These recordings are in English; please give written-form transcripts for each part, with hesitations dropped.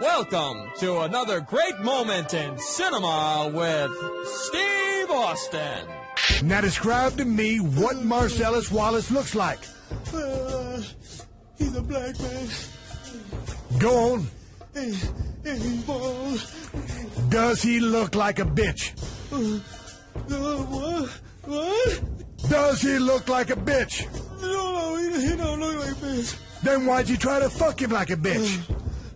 Welcome to another great moment in cinema with Steve Austin. Now describe to me what Marcellus Wallace looks like. He's a black man. Go on. And he's bald. Does he look like a bitch? What? Does he look like a bitch? No, he don't look like a bitch. Then why'd you try to fuck him like a bitch?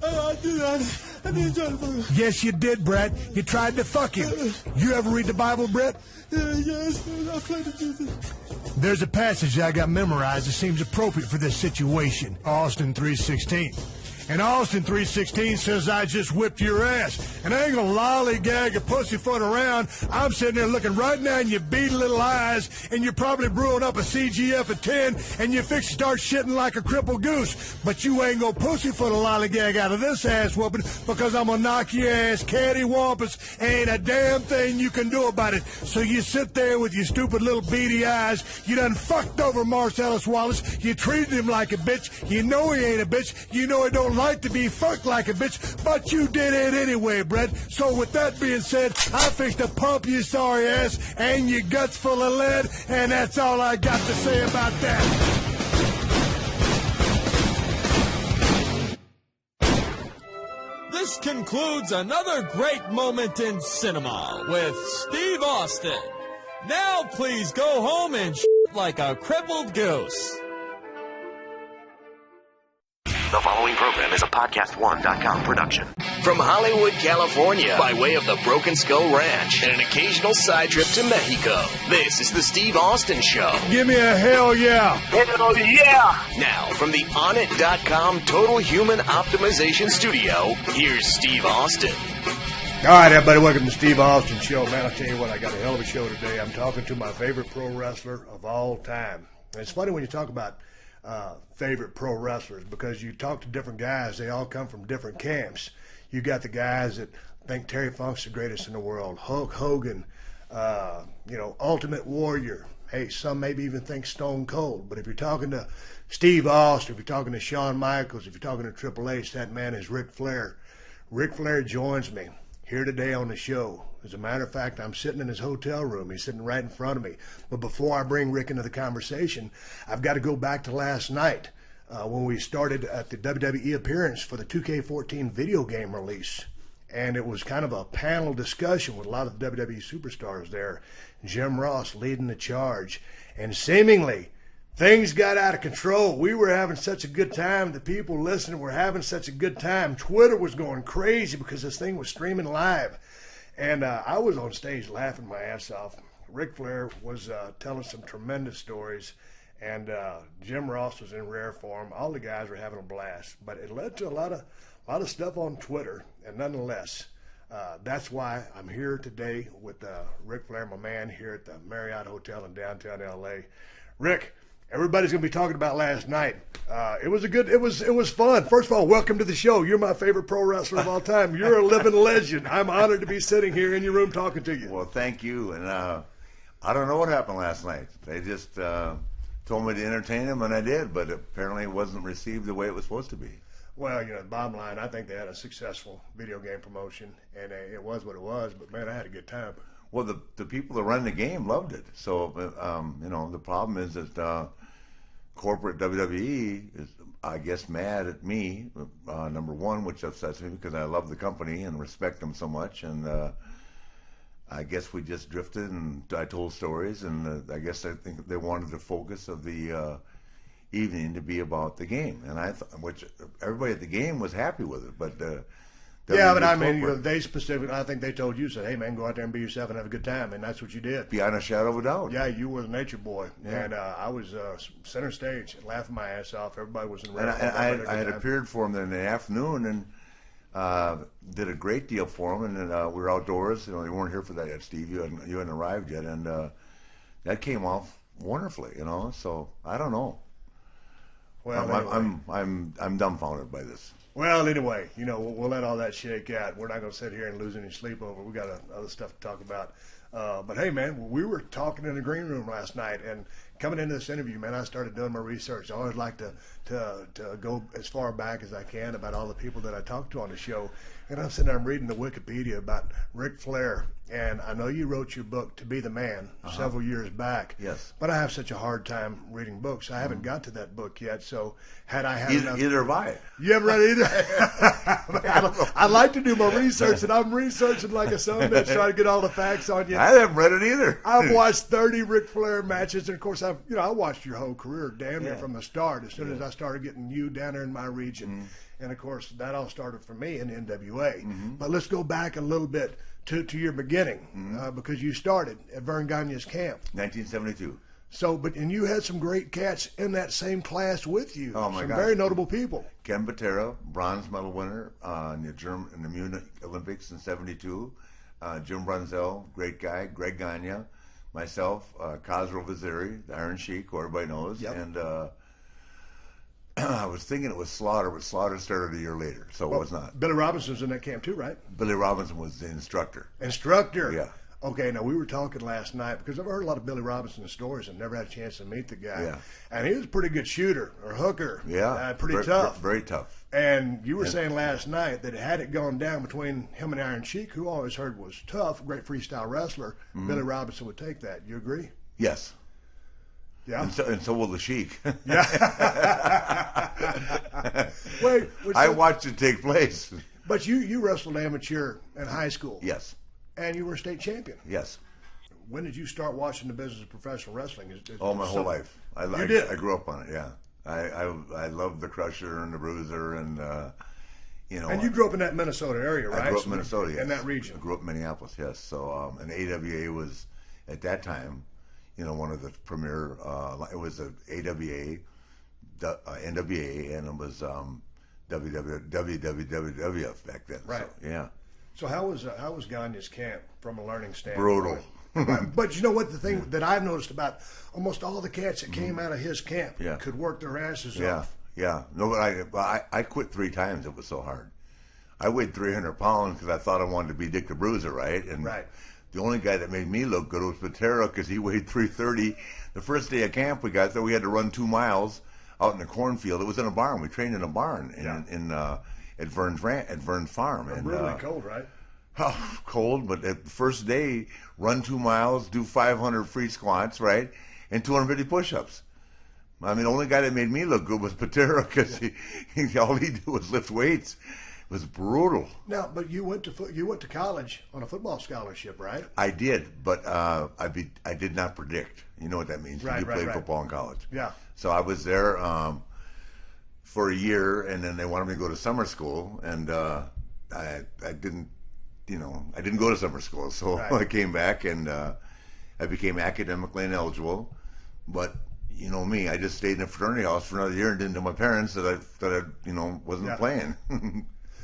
I didn't try to fuck him. Yes, you did, Brett. You tried to fuck him. You ever read the Bible, Brett? Yes, I played the Jesus. There's a passage I got memorized that seems appropriate for this situation. Austin 3:16. And Austin 3:16 says, I just whipped your ass. And I ain't gonna lollygag or pussyfoot around. I'm sitting there looking right now in your beady little eyes, and you're probably brewing up a CGF at 10, and you fix to start shitting like a crippled goose. But you ain't gonna pussyfoot a lollygag out of this ass whooping, because I'm gonna knock your ass cattywampus. Ain't a damn thing you can do about it. So you sit there with your stupid little beady eyes. You done fucked over Marcellus Wallace. You treated him like a bitch. You know he ain't a bitch. You know he don't like to be fucked like a bitch, but you did it anyway, Brett. So with that being said, I fixed to pump you sorry ass and your guts full of lead, and that's all I got to say about that. This concludes another great moment in cinema with Steve Austin. Now please go home and shit like a crippled goose. The following program is a podcast1.com production. From Hollywood, California, by way of the Broken Skull Ranch and an occasional side trip to Mexico, this is the Steve Austin Show. Give me a hell yeah. Hell yeah! Now, from the Onnit.com Total Human Optimization Studio, here's Steve Austin. All right, everybody, welcome to the Steve Austin Show. Man, I'll tell you what, I got a hell of a show today. I'm talking to my favorite pro wrestler of all time. And it's funny when you talk about favorite pro wrestlers, because you talk to different guys, they all come from different camps. You got the guys that think Terry Funk's the greatest in the world, Hulk Hogan, Ultimate Warrior. Hey, some maybe even think Stone Cold. But if you're talking to Steve Austin, if you're talking to Shawn Michaels, if you're talking to Triple H, that man is Ric Flair. Ric Flair joins me here today on the show. As a matter of fact, I'm sitting in his hotel room. He's sitting right in front of me. But before I bring Rick into the conversation, I've got to go back to last night when we started at the WWE appearance for the 2K14 video game release. And it was kind of a panel discussion with a lot of the WWE superstars there. Jim Ross leading the charge. And seemingly, things got out of control. We were having such a good time. The people listening were having such a good time. Twitter was going crazy because this thing was streaming live. And I was on stage laughing my ass off. Ric Flair was telling some tremendous stories, and Jim Ross was in rare form. All the guys were having a blast, but it led to a lot of stuff on Twitter. And nonetheless, that's why I'm here today with Ric Flair, my man, here at the Marriott Hotel in downtown L.A. Rick, everybody's going to be talking about last night. It was fun. First of all, welcome to the show. You're my favorite pro wrestler of all time. You're a living legend. I'm honored to be sitting here in your room talking to you. Well, thank you. And I don't know what happened last night. They just told me to entertain them, and I did, but apparently it wasn't received the way it was supposed to be. Well, the bottom line, I think they had a successful video game promotion, and it was what it was, but, man, I had a good time. Well, the people that run the game loved it. So, the problem is that corporate WWE is, I guess, mad at me, number one, which upsets me because I love the company and respect them so much. And I guess we just drifted, and I told stories, and I guess I think they wanted the focus of the evening to be about the game. And which everybody at the game was happy with it, but yeah, but I mean, they specifically, I think they told you, said, hey, man, go out there and be yourself and have a good time, and that's what you did. Beyond a shadow of a doubt. Yeah, you were the nature boy, yeah. And I was center stage, laughing my ass off. Everybody was in. And I had appeared for him in the afternoon and did a great deal for him, and we were outdoors. You weren't here for that yet, Steve. You hadn't arrived yet, and that came off wonderfully. So I don't know. Well, I'm dumbfounded by this. Well, anyway, we'll let all that shake out. We're not going to sit here and lose any sleep over. We got other stuff to talk about. But hey, man, we were talking in the green room last night, and coming into this interview, man, I started doing my research. I always like to go as far back as I can about all the people that I talk to on the show. And I'm sitting there, I'm reading the Wikipedia about Ric Flair. And I know you wrote your book, To Be the Man, several years back. Yes. But I have such a hard time reading books. I haven't got to that book yet. So had I had Either have I. You haven't read it either? I like to do my research, and I'm researching like a son of a bitch trying to get all the facts on you. I haven't read it either. I've watched 30 Ric Flair matches, and of course, I watched your whole career damn near from the start. As soon as I started getting you down there in my region, and of course, that all started for me in NWA. But let's go back a little bit to your beginning, because you started at Vern Gagne's camp, 1972. So, and you had some great cats in that same class with you. Oh my some God. very notable people. Ken Patera, bronze medal winner in the Munich Olympics in '72. Jim Brunzell, great guy. Greg Gagne, myself, Khosrow Vaziri, the Iron Sheik, who everybody knows. Yep. And I was thinking it was Slaughter, but Slaughter started a year later, so it was not. Billy Robinson's in that camp too, right? Billy Robinson was the instructor. Instructor. Yeah. Okay, now we were talking last night because I've heard a lot of Billy Robinson stories and never had a chance to meet the guy. Yeah. And he was a pretty good shooter or hooker. Yeah. Pretty tough. Very tough. And you were saying last night that had it gone down between him and Iron Sheik, who I always heard was tough, great freestyle wrestler, Billy Robinson would take that. You agree? Yes. Yeah. And so will the Sheik. Yeah. Wait. I watched it take place. But you wrestled amateur in high school. Yes. And you were a state champion. Yes. When did you start watching the business of professional wrestling? My whole life. You did? I grew up on it, yeah. I loved the Crusher and the Bruiser and, And you grew up in that Minnesota area, right? I grew up in Minnesota, yes. In that region. I grew up in Minneapolis, yes. So, and AWA was, at that time, one of the premier, it was a AWA, NWA, and it was WWF back then. Right. So, yeah. So how was Gagne's camp from a learning standpoint? Brutal. But you know what? The thing that I've noticed about almost all the cats that came out of his camp could work their asses off. Yeah. No, but I quit 3 times. It was so hard. I weighed 300 pounds because I thought I wanted to be Dick the Bruiser, right? And the only guy that made me look good was Patera because he weighed 330. The first day of camp we got there, we had to run 2 miles out in the cornfield. It was in a barn. We trained in a barn at Vern's farm. And really cold, right? Oh, cold, but the first day, run 2 miles, do 500 free squats, right, and 250 push-ups. I mean, the only guy that made me look good was Patera because all he did was lift weights. It was brutal. Now, but you went to college on a football scholarship, right? I did, but I did not predict. You know what that means? You played football in college. Yeah. So I was there for a year, and then they wanted me to go to summer school, and I didn't. I didn't go to summer school, so I came back and I became academically ineligible. But you know me, I just stayed in a fraternity house for another year and didn't tell my parents that I wasn't playing.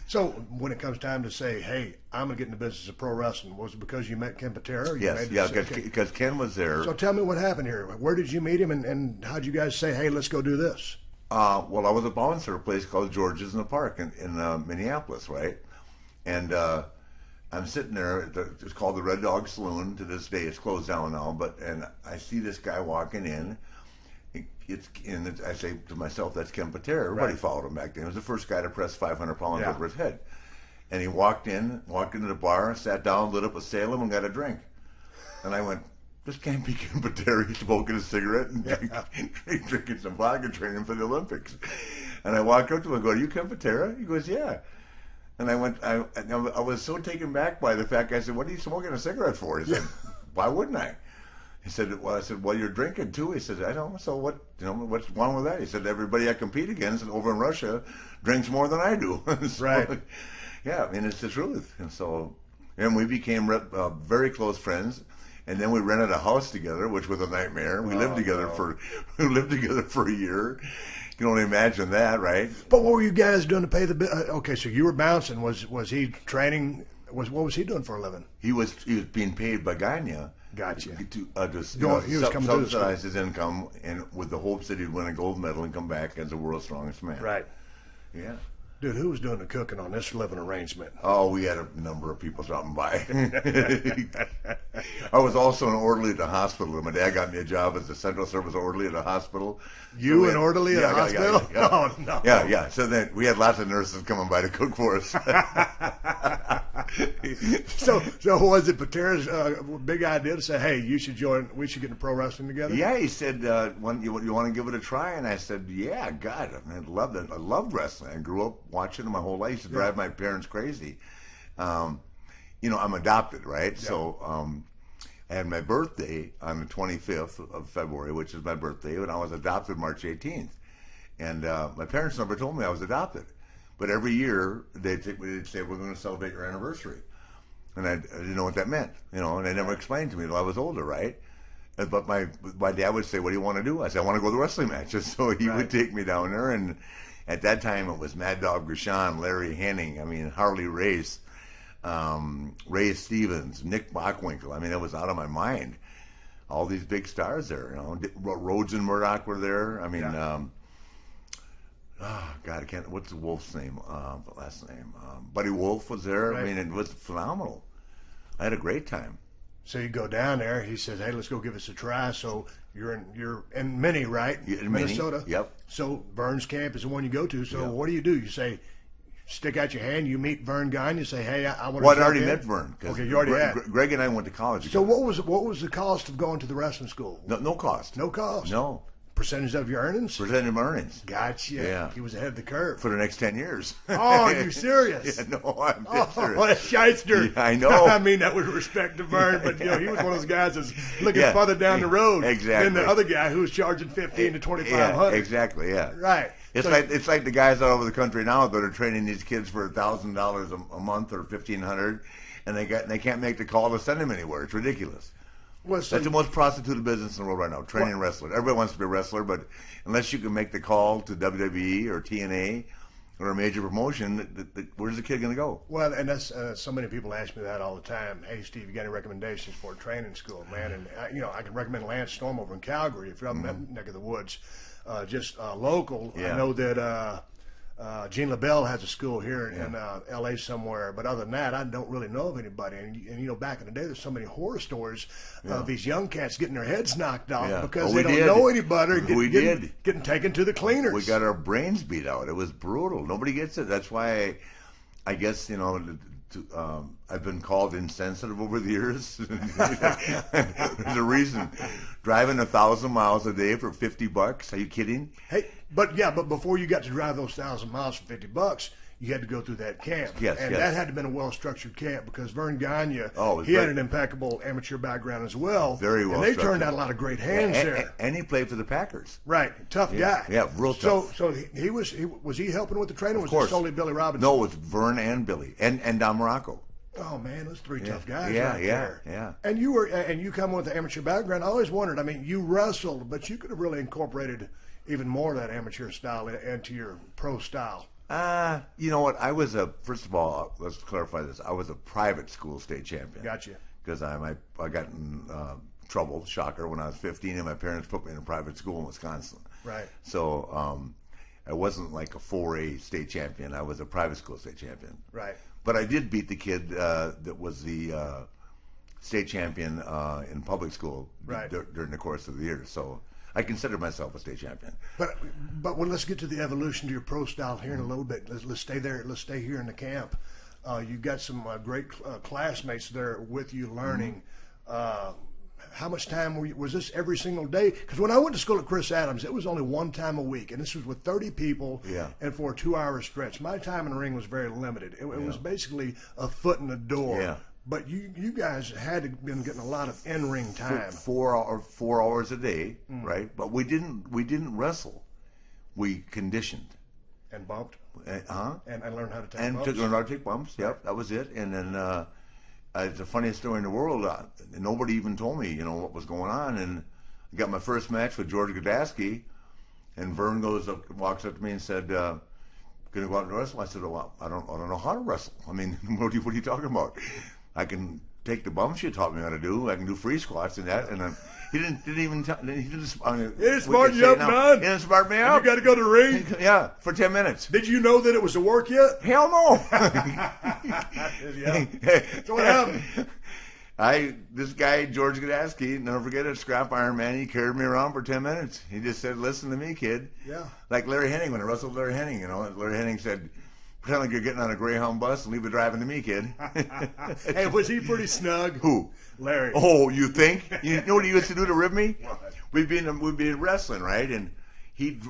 So when it comes time to say, "Hey, I'm gonna get in the business of pro wrestling," was it because you met Ken Patera? Yes, because Ken was there. So tell me what happened here. Where did you meet him, and how'd you guys say, "Hey, let's go do this"? Well, I was a bouncer at a place called George's in the Park in Minneapolis, right? And I'm sitting there. It's called the Red Dog Saloon. To this day, it's closed down now. And I see this guy walking in. I say to myself, "That's Ken Patera." Everybody followed him back then. He was the first guy to press 500 pounds over his head. And he walked into the bar, sat down, lit up a Salem, and got a drink. And I went, "This can't be Ken Patera. He's smoking a cigarette and drinking some vodka, training for the Olympics." And I walked up to him and go, "Are you Ken Patera?" He goes, "Yeah." And I went, I was so taken back by the fact. I said, "What are you smoking a cigarette for?" He said, "Why wouldn't I?" He said, "Well," I said, "Well, you're drinking too." He said, "I don't. So what? What's wrong with that?" He said, "Everybody I compete against over in Russia drinks more than I do." So, right. Yeah, I mean, it's the truth. And we became very close friends. And then we rented a house together, which was a nightmare. We lived together for a year. You can only imagine that, right? But what were you guys doing to pay the bill? Okay, so you were bouncing. Was he training? What was he doing for a living? He was being paid by Gagne. Gotcha. To subsidize his income, and with the hopes that he'd win a gold medal and come back as the world's strongest man. Right. Yeah. Dude, who was doing the cooking on this living arrangement? Oh, we had a number of people dropping by. I was also an orderly at the hospital. My dad got me a job as a central service orderly at a hospital. You So an orderly at a hospital? Yeah. Oh, no. Yeah. So then we had lots of nurses coming by to cook for us. So was it Patera's big idea to say, hey, we should get into pro wrestling together? Yeah, he said, you want to give it a try? And I said, yeah, God, I loved it. I loved wrestling. I grew up watching it my whole life. It used to drive my parents crazy. I'm adopted, right? Yeah. So I had my birthday on the 25th of February, which is my birthday, and I was adopted March 18th. And my parents never told me I was adopted. But every year, they'd say, we're going to celebrate your anniversary. And I didn't know what that meant, and they never explained to me until I was older, right? But my dad would say, what do you want to do? I said, I want to go to the wrestling matches. So he would take me down there, and at that time, it was Mad Dog Grisham, Larry Henning, Harley Race, Ray Stevens, Nick Bockwinkel. It was out of my mind. All these big stars there, Rhodes and Murdoch were there. God, I can't. What's the Wolf's name? Last name? Buddy Wolf was there. Right. It was phenomenal. I had a great time. So you go down there. He says, "Hey, let's go give us a try." So you're in Minnie, right? In Minnesota. Minnie, yep. So Vern's camp is the one you go to. So Yep. what do? You say, stick out your hand. You meet Vern Gagne. You say, "Hey, I want to." Well, I already met Vern. Okay, you already had. Greg and I went to college So together. what was the cost of going to the wrestling school? No cost. No cost. No. Percentage of your earnings? Percentage of earnings. Gotcha. Yeah. He was ahead of the curve. For the next 10 years. Oh, are you serious? Yeah, no, I'm dead serious. What a shyster. Yeah, I know. That was respect to Vern, but he was one of those guys that's looking farther down the road exactly. than the other guy who was charging $1,500 to $2,500. Yeah, exactly, yeah. Right. It's like the guys all over the country now that are training these kids for $1,000 a month or $1,500, and they can't make the call to send them anywhere. It's ridiculous. Well, so That's the most prostituted business in the world right now, training wrestlers. Everybody wants to be a wrestler, but unless you can make the call to WWE or TNA or a major promotion, where's the kid going to go? Well, and that's so many people ask me that all the time. Hey, Steve, you got any recommendations for a training school, man? And I can recommend Lance Storm over in Calgary if you're up in that neck of the woods. Just local. Yeah. I know that Gene LaBelle has a school here in L.A. somewhere, but other than that, I don't really know of anybody. And back in the day, there's so many horror stories of these young cats getting their heads knocked off because they don't know anybody. Or getting taken to the cleaners. We got our brains beat out. It was brutal. Nobody gets it. That's why I guess I've been called insensitive over the years. There's a reason. Driving 1,000 miles a day for $50? Are you kidding? Hey, but before you got to drive those 1,000 miles for $50, you had to go through that camp. Yes, and that had to have been a well-structured camp because Vern Gagne, had an impeccable amateur background as well. Very well. And they turned out a lot of great hands there. And he played for the Packers. Right, tough guy. Yeah, real tough. So was he helping with the training? Of was course. it solely Billy Robinson? No, it was Vern and Billy and Don Morocco. Oh man, those three tough guys Yeah, right yeah, there. yeah. And you come with the amateur background. I always wondered. You wrestled, but you could have really incorporated even more of that amateur style into your pro style. You know what? First of all, let's clarify this. I was a private school state champion. Gotcha. Because I got in trouble, shocker, when I was 15, and my parents put me in a private school in Wisconsin. Right. So I wasn't like a 4A state champion. I was a private school state champion. Right. But I did beat the kid that was the state champion in public school during the course of the year. So I consider myself a state champion. But let's get to the evolution to your pro style here in a little bit. Let's stay there. Let's stay here in the camp. You've got some great classmates there with you learning. How much time was this every single day? Because when I went to school at Chris Adams, it was only one time a week, and this was with 30 people and for a 2-hour stretch. My time in the ring was very limited. It was basically a foot in the door. Yeah. But you guys had to been getting a lot of in-ring time. 4 hours a day, right? But we didn't wrestle. We conditioned. And bumped. And learned how to take and bumps. learned how to take bumps. Yep, that was it. And then it's the funniest story in the world. Nobody even told me, what was going on. And I got my first match with George Godasky, and Vern walks up to me and said, "Going to go out and wrestle?" I said, "Well, I don't know how to wrestle. What are you talking about? I can take the bumps you taught me how to do. I can do free squats and that. And he didn't even he didn't smart you up, man. He didn't smart me And up. you got to go to the ring. Yeah, for 10 minutes. Did you know that it was a work yet? Hell no. Yeah. So what happened? This guy, George Gadaski, never forget it, scrap iron man, he carried me around for 10 minutes. He just said, listen to me, kid. Yeah. Like Larry Henning, when I wrestled Larry Henning, Larry Henning said, pretend like you're getting on a Greyhound bus and leave it driving to me, kid. Hey, was he pretty snug? Who? Larry. Oh, you think? You know what he used to do to rib me? What? We'd be wrestling, right? And he'd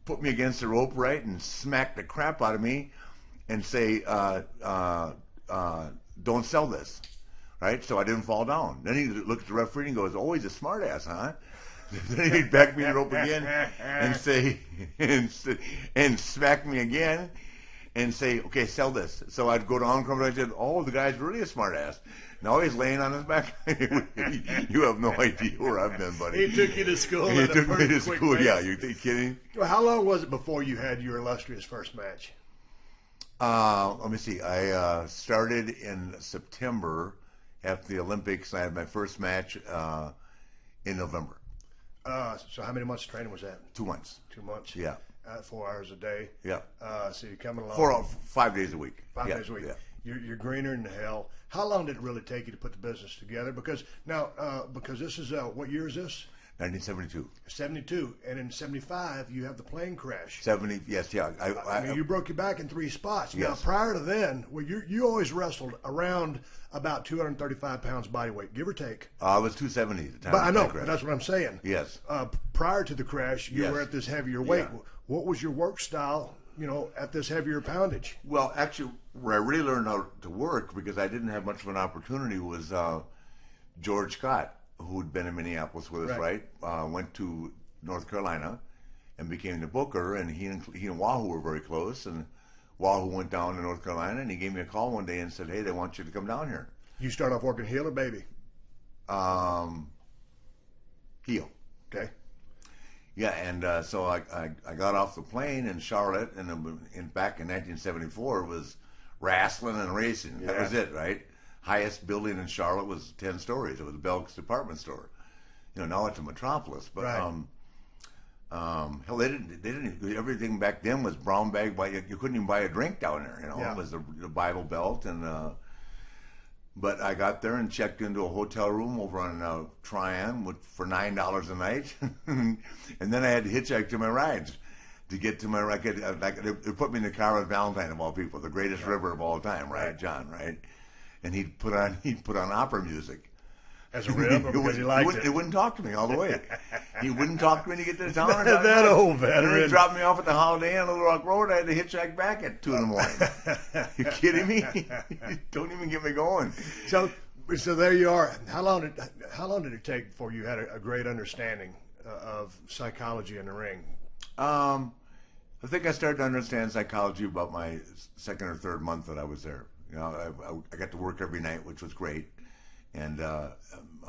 put me against the rope, right, and smack the crap out of me and say, don't sell this. Right, so I didn't fall down. Then he looked at the referee and goes, "Oh, he's a smart ass, huh?" Then he'd back me in the rope again and say, and smack me again and say, "Okay, sell this." So I'd go down, come and I said, "Oh, the guy's really a smart ass." Now he's laying on his back. You have no idea where I've been, buddy. He took you to school. He took me to quick school. pace. Yeah, you kidding? Well, how long was it before you had your illustrious first match? Let me see. I started in September. After the Olympics, I had my first match in November. So how many months of training was that? 2 months. 2 months. Yeah. 4 hours a day. Yeah. So you're coming along. 5 days a week. 5 days a week. Yeah. You're greener than hell. How long did it really take you to put the business together? Because now, because this is what year is this? 1972. 72, and in 75 you have the plane crash. 70. Yes. Yeah. I mean, you broke your back in 3 spots. Yes. Now, prior to then, well, you always wrestled around about 235 pounds body weight, give or take. I was 270 at the time. But I know, crash. but that's what I'm saying. Yes. Prior to the crash, you Yes. were at this heavier weight. Yeah. What was your work style, at this heavier poundage? Well, actually, where I really learned how to work, because I didn't have much of an opportunity, was George Scott, who'd been in Minneapolis with us, right? Went to North Carolina and became the booker, and he and Wahoo were very close, and Wahoo went down to North Carolina, and he gave me a call one day and said, "Hey, they want you to come down here." You start off working heel or baby? Heel. Okay. Yeah, and so I got off the plane in Charlotte, and back in 1974 was wrestling and racing. That was it, right? Highest building in Charlotte was 10 stories. It was a Belk's department store. Now it's a metropolis, but hell, they didn't. Everything back then was brown bag. You couldn't even buy a drink down there. It was the Bible Belt, and but I got there and checked into a hotel room over on Tryon for $9 a night, and then I had to hitchhike to my rides to get to my ride. They put me in the car with Valentine of all people, the greatest river of all time, right, John, right? And he'd put on opera music. As a rib, because he liked it. He wouldn't talk to me all the way. He wouldn't talk to me to get to town. That old veteran. He dropped me off at the Holiday Inn on Little Rock Road. I had to hitchhike back at 2 in the morning. You kidding me? Don't even get me going. So there you are. How long did it take before you had a great understanding of psychology in the ring? I think I started to understand psychology about my second or third month that I was there. I got to work every night, which was great. And I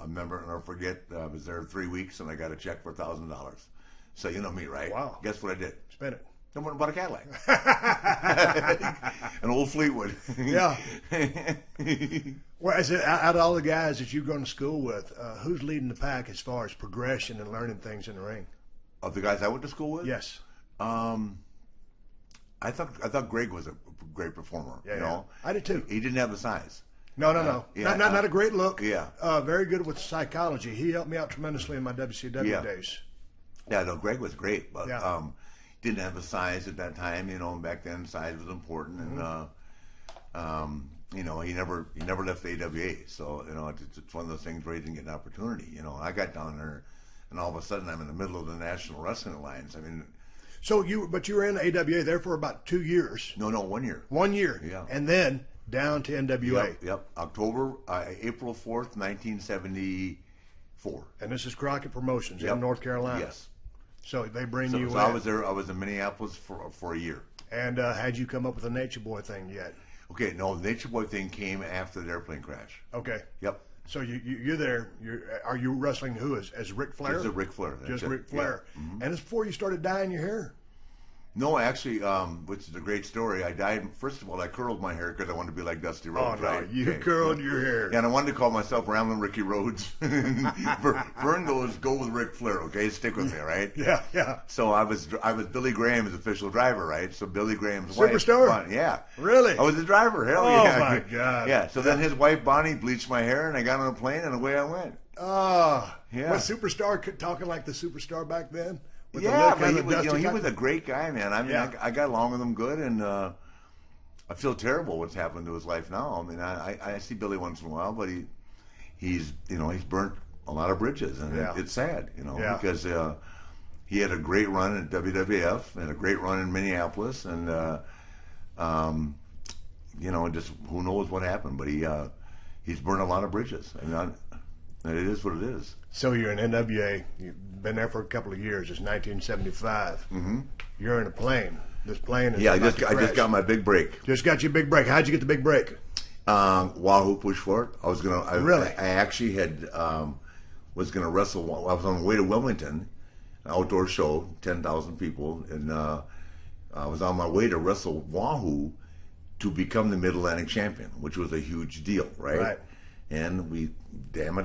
remember, and I'll forget, I was there 3 weeks, and I got a check for $1,000. So you know me, right? Wow. Guess what I did? Spend it. I went and bought a Cadillac. An old Fleetwood. Yeah. Well, out of all the guys that you've gone to school with, who's leading the pack as far as progression and learning things in the ring? Of the guys I went to school with? Yes. I thought Greg was a great performer. Yeah. I did too. He didn't have the size. No. Yeah, not a great look. Yeah. Very good with psychology. He helped me out tremendously in my WCW days. Yeah, no, Greg was great, but Yeah. didn't have the size at that time. And back then size was important, and he never left the AWA. So it's one of those things where he didn't get an opportunity. I got down there, and all of a sudden I'm in the middle of the National Wrestling Alliance. I mean. So you were in AWA there for about 2 years. No, 1 year. 1 year. Yeah. And then down to NWA. Yep. April 4th, 1974. And this is Crockett Promotions in North Carolina. Yes. So they bring you in. So I was there. I was in Minneapolis for a year. And had you come up with the Nature Boy thing yet? Okay, no, the Nature Boy thing came after the airplane crash. Okay. Yep. So you're there. Are you wrestling who as Ric Flair? Just Ric Flair. Just Ric Flair. Yeah. Mm-hmm. And it's before you started dyeing your hair. No, actually, which is a great story. I died. First of all, I curled my hair because I wanted to be like Dusty Rhodes. Oh, no, right? you curled your hair. Yeah, and I wanted to call myself Ramblin' Ricky Rhodes. Vern goes, go with Ric Flair, okay? Stick with me, right? Yeah, yeah. So I was Billy Graham's official driver, right? So Billy Graham's Superstar? wife, Bonnie, yeah. Really? I was the driver. Hell Oh, yeah. my God. Yeah. So then his wife Bonnie bleached my hair, and I got on a plane, and away I went. Oh, Yeah. Was Superstar talking like the Superstar back then? With Yeah, the but look and the he dusty was a great guy, man. I mean, Yeah. I got along with him good, and I feel terrible what's happened to his life now. I mean, I see Billy once in a while, but he's burnt a lot of bridges, and Yeah. it's sad, Yeah. because he had a great run at WWF and a great run in Minneapolis, and just who knows what happened, but he's burned a lot of bridges. I mean, it is what it is. So you're in NWA. You've been there for a couple of years. It's 1975. Mm-hmm. You're in a plane. This plane is Yeah, I about to just crash. got my big break. Just got your big break. How'd you get the big break? Wahoo push for it. Really? I actually had was gonna wrestle. I was on the way to Wilmington, an outdoor show, 10,000 people, and I was on my way to wrestle Wahoo to become the Mid-Atlantic champion, which was a huge deal, right? Right. And we didn't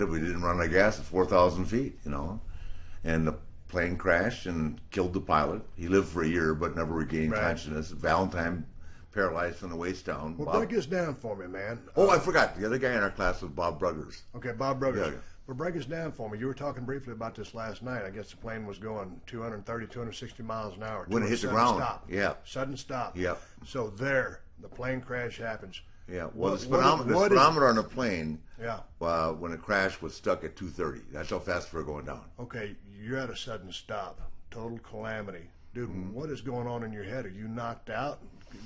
run out of gas at 4,000 feet, and the plane crashed and killed the pilot. He lived for a year but never regained Right. consciousness. Valentine paralyzed from the waist down. Well, Bob- break this down for me, man. Oh, I forgot. The other guy in our class was Bob Bruggers. Okay, Bob Bruggers. Yeah. Well, break this down for me. You were talking briefly about this last night. I guess the plane was going 230, 260 miles an hour. When it to a hit the sudden ground. Stop. Yeah. Sudden stop. Yeah. So the plane crash happens. Yeah. Well, What- the what is- speedometer on the plane, Yeah. when it crashed, was stuck at 230. That's how fast we were going down. Okay, you're at a sudden stop. Total calamity. Dude, Mm-hmm. what is going on in your head? Are you knocked out?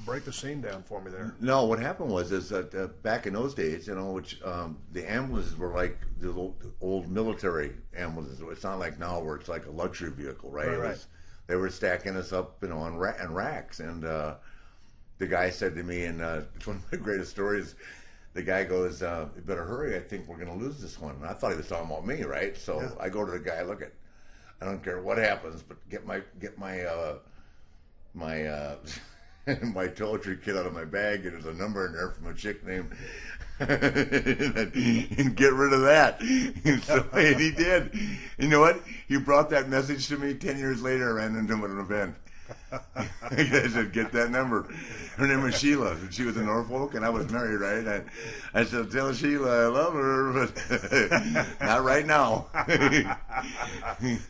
Break the scene down for me there. No, what happened was that back in those days, which the ambulances were like the old military ambulances. It's not like now where it's like a luxury vehicle, right? Right. They were stacking us up, on racks, and the guy said to me, and it's one of the greatest stories. The guy goes, "You better hurry! I think we're going to lose this one." And I thought he was talking about me, right? So Yeah. I go to the guy. Look, I don't care what happens, but get my my toiletry kit out of my bag, and there's a number in there from a chick named and get rid of that. And he did. You know what? He brought that message to me 10 years later. I ran into him at an event. I said, get that number. Her name was Sheila. She was in Norfolk, and I was married, right? I said, tell Sheila I love her, but not right now.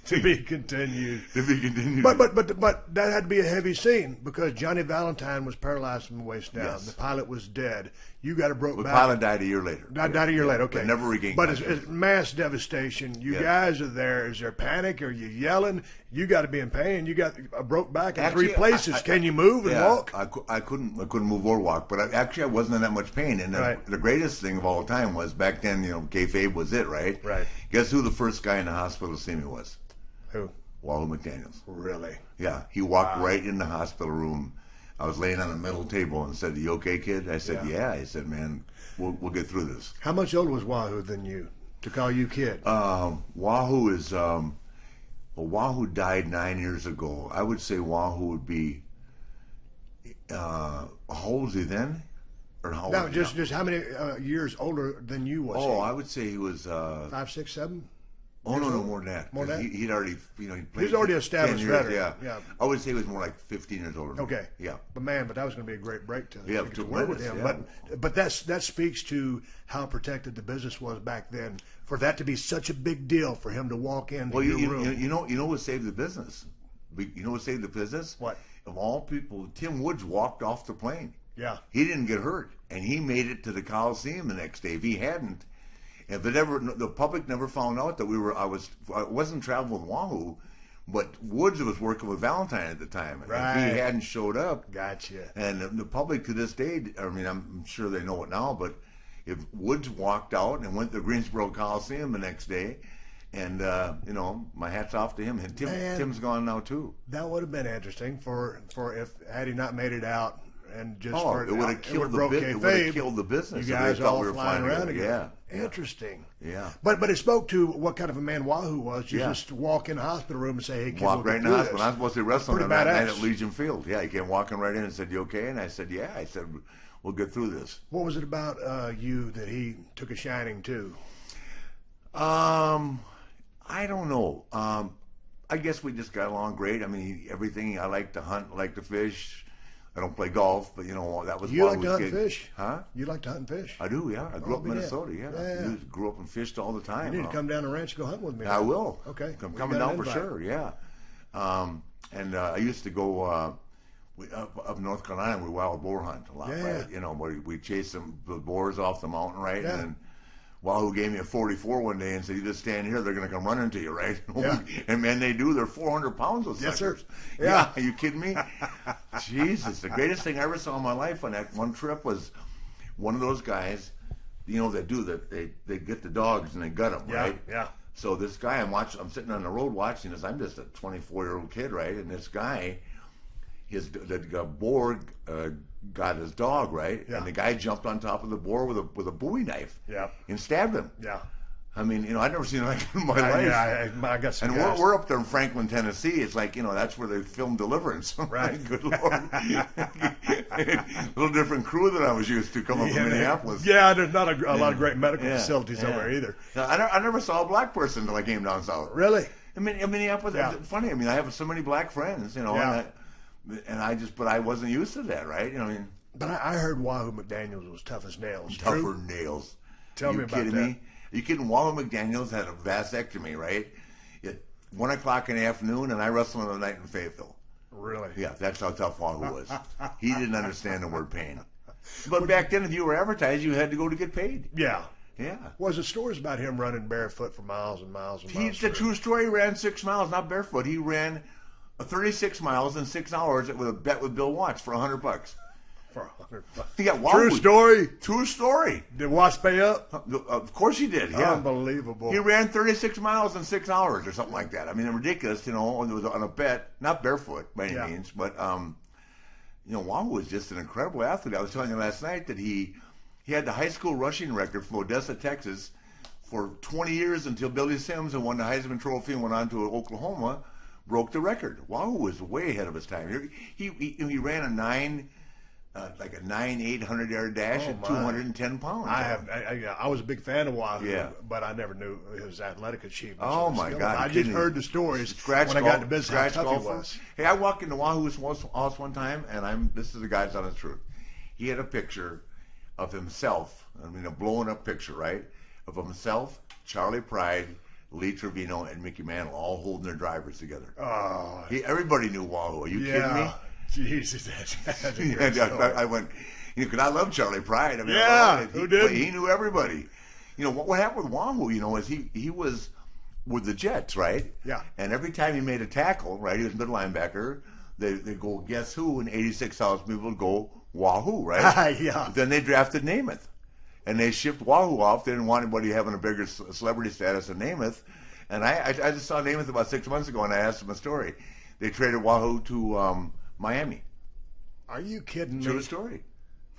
To be continued. To be continued. But that had to be a heavy scene because Johnny Valentine was paralyzed from the waist down. Yes. The pilot was dead. You got a broke The back. pilot died a year later. Died a year later. Okay, But never regained But it's consciousness. mass devastation. You Yes. guys are there. Is there panic? Are you yelling? You got to be in pain. You got a broke back in Actually, three places. I- Can you move and walk? I couldn't move or walk, but I wasn't in that much pain. And Right. the greatest thing of all time was back then, kayfabe was it, right? Right. Guess who the first guy in the hospital to see me was? Who? Wahoo McDaniel. Really? Yeah, he walked right in the hospital room. I was laying on a metal table and said, "You okay, kid?" I said, "Yeah." He said, "Man, we'll get through this." How much older was Wahoo than you to call you kid? Wahoo is Wahoo died 9 years ago. I would say Wahoo would be how old was he then? Or how old No, is he now? just how many years older than you was Oh, he? I would say he was 5, 6, 7? oh no, more than that. More than 'Cause that? he'd already he played He's already 10 established years, veteran. Yeah. Yeah. I would say he was more like 15 years older. Than me. Okay. Yeah. But man, that was going to be a great break to, Yeah, to get to work with tremendous, him. yeah. But that speaks to how protected the business was back then. For that to be such a big deal for him to walk into Well, your room. you know what saved the business? You know what saved the business? What? Of all people, Tim Woods walked off the plane. Yeah. He didn't get hurt, and he made it to the Coliseum the next day. If he hadn't, the public never found out that I wasn't traveling with Wahoo, but Woods was working with Valentine at the time. And Right. if he hadn't showed up, Gotcha. and the public to this day, I mean, I'm sure they know it now, but if Woods walked out and went to the Greensboro Coliseum the next day, and my hat's off to him. And Man. Tim's gone now too. That would have been interesting for if had he not made it out and just it would have killed the business. You if guys they thought all we were flying around together. together. Yeah. Interesting. Yeah. But it spoke to what kind of a man Wahoo was. You Yeah. just walk in the hospital room and say, "Hey, kid, Walk right in the hospital. I was supposed to be wrestling Pretty that night badass. at Legion Field. Yeah, he came walking right in and said, "You okay?" And I said, "Yeah." I said, "We'll get through this." What was it about you that he took a shining to? I don't know. I guess we just got along great. I mean, everything. I like to hunt, I like to fish. I don't play golf, but that was You like Wahoo's to hunt gig. and fish? Huh? You like to hunt and fish? I do, yeah. I grew up in yeah. Minnesota, yeah. Yeah. Grew up and fished all the time. You need to come down to the ranch and go hunt with me. I will. Okay. I'm We coming got down an for invite. sure, yeah. And I used to go up North Carolina. We wild boar hunt a lot, Yeah. right? Where we chase the boars off the mountain, right? Yeah. And then Wahoo gave me a 44 one day and said, "You just stand here, they're going to come running to you, right?" Yeah. And man, they do. They're 400 pounds, those Yes, sir. suckers. Yeah. Are you kidding me? Jesus, the greatest thing I ever saw in my life on that one trip was one of those guys, that do that. They get the dogs and they gut them, Yeah, right? yeah. So this guy, I'm sitting on the road watching this. I'm just a 24-year-old kid, right? And this guy, the boar got his dog, right? Yeah. And the guy jumped on top of the boar with a Bowie knife. Yeah. And stabbed him. Yeah. I mean, I've never seen that in my life. Yeah, I got some And guys. we're up there in Franklin, Tennessee. It's like, that's where they filmed Deliverance. Right. Good Lord. A little different crew than I was used to coming from Minneapolis. Yeah, there's not a lot of great medical Yeah, facilities over yeah. there either. Now, I never saw a black person until I came down south. Really? I mean, in Minneapolis, Yeah. it's funny. I mean, I have so many black friends, Yeah. but I wasn't used to that, right? But I heard Wahoo McDaniels was tough as nails. Tougher True? nails. Tell you me about kidding that. me? Are you kidding? Wahoo McDaniels had a vasectomy, right? At 1 o'clock in the afternoon, and I wrestled on the night in Fayetteville. Really? Yeah, that's how tough Wahoo was. He didn't understand the word pain. But back then, if you were advertised, you had to go to get paid. Yeah. Yeah. Was the stories about him running barefoot for miles and miles and miles? It's a true story. He ran 6 miles, not barefoot. He ran 36 miles in 6 hours with a bet with Bill Watts for $100. For $100. Yeah, Wahoo. True story. True story. Did Watts pay up? Of course he did. Yeah. Unbelievable. He ran 36 miles in 6 hours or something like that. I mean, ridiculous. It was on a bet, not barefoot by any means, but Wahoo was just an incredible athlete. I was telling you last night that he had the high school rushing record from Odessa, Texas, for 20 years until Billy Sims, who won the Heisman Trophy and went on to Oklahoma, broke the record. Wahoo was way ahead of his time. He ran a 800-yard dash at 210 pounds. I was a big fan of Wahoo, Yeah. but I never knew his athletic achievements. Oh, or my skills. God, I you just kidding me? heard the stories when I got into business how tough he was. Hey, I walked into Wahoo's house one time, and this is the guy's honest truth. He had a picture of himself, a blown up picture, right? Of himself, Charlie Pride, Lee Trevino, and Mickey Mantle all holding their drivers together. Oh, Everybody knew Wahoo. Are you kidding me? Jesus, that's a great story. I went, because I love Charlie Pride. I mean, Yeah, who didn't? He knew everybody. What happened with Wahoo, is he was with the Jets, right? Yeah. And every time he made a tackle, right, he was middle linebacker, they go, guess who? And 86,000 people would go, Wahoo, right? Yeah. Then they drafted Namath. And they shipped Wahoo off. They didn't want anybody having a bigger celebrity status than Namath. And I just saw Namath about 6 months ago, and I asked him a story. They traded Wahoo to Miami. Are you kidding me? True story.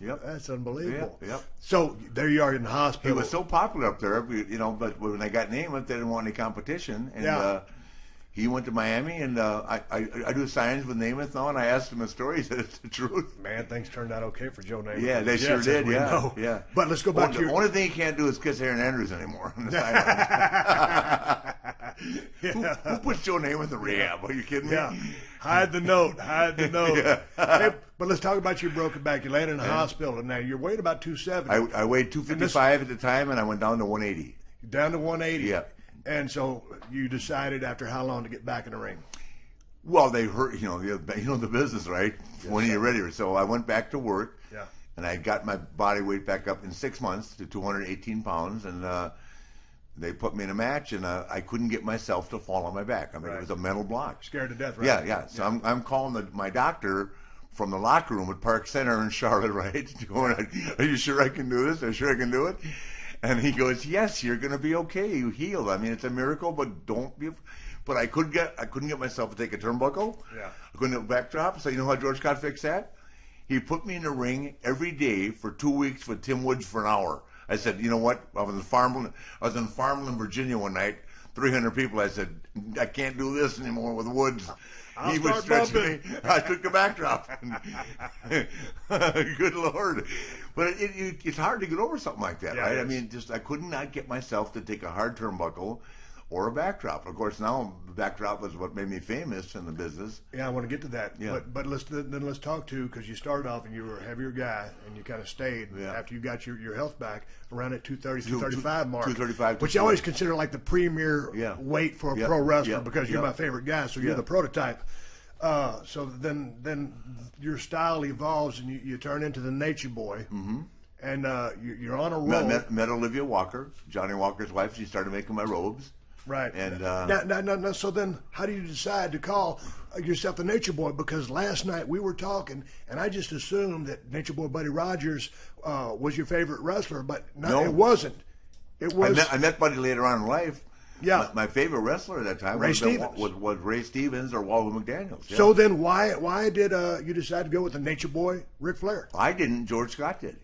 Yep. That's unbelievable. Yep. So there you are in the hospital. He was so popular up there, but when they got Namath, they didn't want any competition. And he went to Miami, and I do signs with Namath now, and I asked him a story. He said it's the truth. Man, things turned out okay for Joe Namath. Yeah, they Yes, sure as did. we Yeah, know. yeah. But let's go back to the only thing he can't do is kiss Aaron Andrews anymore on the sideline. Who puts Joe Namath in rehab? Are you kidding me? Yeah. Hide the note. Hide the note. Yeah. Hey, but let's talk about your broken back. You landed in the hospital, and now you're weighing about 270. I weighed 255 at the time, and I went down to 180. Down to 180. Yeah. And so you decided after how long to get back in the ring? Well, they hurt, the business, right? When you're ready. So I went back to work. Yeah. And I got my body weight back up in 6 months to 218 pounds, and they put me in a match, and I couldn't get myself to fall on my back. I mean, It was a mental block. Scared to death, right? Yeah. So I'm calling my doctor from the locker room at Park Center in Charlotte, right? Going, are you sure I can do this? Are you sure I can do it? And he goes, yes, you're going to be okay. You healed. I mean, it's a miracle, but don't be. But I couldn't get myself to take a turnbuckle. Yeah. I couldn't get a backdrop. So you know how George Scott fixed that? he put me in the ring every day for 2 weeks with Tim Woods for an hour. I said, you know what? I was in Farmland, Virginia one night, 300 people. I said, I can't do this anymore with Woods. He would stretch me. I took the backdrop. Good Lord. But it's hard to get over something like that, right? I mean, I could not get myself to take a hard turnbuckle or a backdrop. Of course, now the backdrop was what made me famous in the business. Yeah, I want to get to that. Yeah. But let's talk to, because you started off and you were a heavier guy and you kind of stayed after you got your health back around that 230, 235 mark. 235. Which I always consider like the premier weight for a pro wrestler because you're my favorite guy, so you're the prototype. So then your style evolves and you turn into the Nature Boy. Mm-hmm. And you're on a roll. Met Olivia Walker, Johnny Walker's wife. She started making my robes. Right. And now, so then how do you decide to call yourself the Nature Boy? Because last night we were talking, and I just assumed that Nature Boy Buddy Rogers was your favorite wrestler, but no, it wasn't. It was. I met Buddy later on in life. Yeah. My favorite wrestler at that time was Ray Stevens or Wahoo McDaniel. Yeah. So then why did you decide to go with the Nature Boy, Ric Flair? I didn't. George Scott did.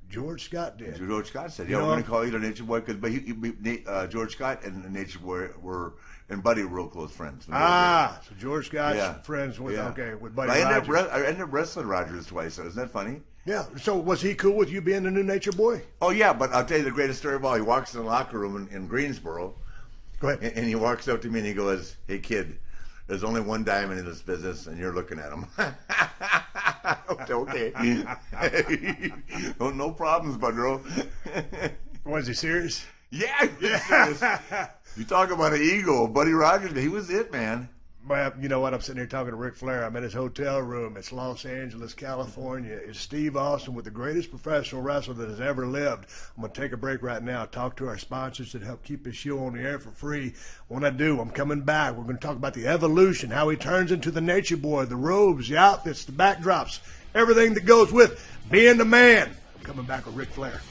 George Scott did. George Scott said, "Yeah, we're going to call you the Nature Boy," but George Scott and the Nature Boy and Buddy were real close friends. So George Scott's friends with Buddy Rogers. I ended up wrestling Rogers twice. So isn't that funny? Yeah. So was he cool with you being the new Nature Boy? Oh yeah, but I'll tell you the greatest story of all. He walks in the locker room in Greensboro. Go ahead. And he walks up to me and he goes, "Hey kid, there's only one diamond in this business, and you're looking at him." Okay. No problems, bro. Was he serious? Yeah. Serious. You talk about an ego, Buddy Rogers. He was it, man. Well, you know what? I'm sitting here talking to Ric Flair. I'm in his hotel room. It's Los Angeles, California. It's Steve Austin with the greatest professional wrestler that has ever lived. I'm going to take a break right now, talk to our sponsors that help keep this show on the air for free. When I do, I'm coming back. We're going to talk about the evolution, how he turns into the Nature Boy, the robes, the outfits, the backdrops, everything that goes with being the man. I'm coming back with Ric Flair.